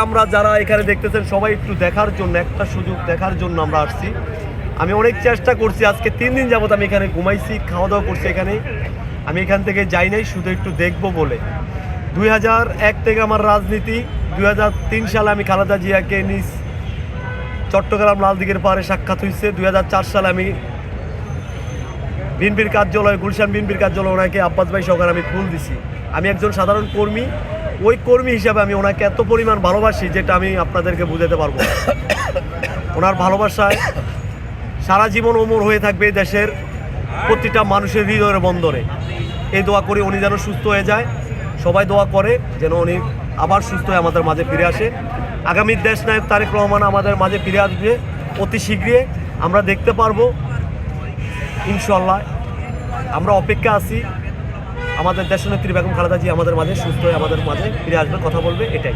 আমরা যারা এখানে দেখতেছেন সবাই একটু দেখার জন্য, একটা সুযোগ দেখার জন্য আমরা আসছি। আমি অনেক চেষ্টা করছি, আজকে 3 দিন যাবত আমি এখানে ঘুমাইছি, খাওয়া দাওয়া করছি এখানে। আমি এখান থেকে যাই নাই শুধু একটু দেখবো বলে। 2001 থেকে আমার রাজনীতি, 2003 সালে আমি খালেদা জিয়াকে নিজ চট্টগ্রাম লালদিঘির পাহাড়ে সাক্ষাৎ হয়েছে। 2004 সালে আমি বিএনপির কার্যালয়, গুলশান বিএনপির কার্যালয় ওনাকে আব্বাস ভাই সহকারে আমি ফুল দিছি। আমি একজন সাধারণ কর্মী, ওই কর্মী হিসাবে আমি ওনাকে এত পরিমাণ ভালোবাসি যেটা আমি আপনাদেরকে বুঝাতে পারবো। ওনার ভালোবাসায় সারা জীবন অমর হয়ে থাকবে এই দেশের প্রতিটা মানুষের হৃদয়ের বন্দরে। এই দোয়া করি উনি যেন সুস্থ হয়ে যায়, সবাই দোয়া করে যেন উনি আবার সুস্থ হয়ে আমাদের মাঝে ফিরে আসে। আগামী দেশ নায়ক তারেক রহমান আমাদের মাঝে ফিরে আসবে অতি শীঘ্রই, আমরা দেখতে পারবো ইনশাল্লাহ। আমরা অপেক্ষা আছি, আমাদের দেশনেত্রী বেগম খালেদা জিয়া আমাদের মাঝে সুস্থ হয়ে আমাদের মাঝে ফিরে আসবে, কথা বলবে, এটাই।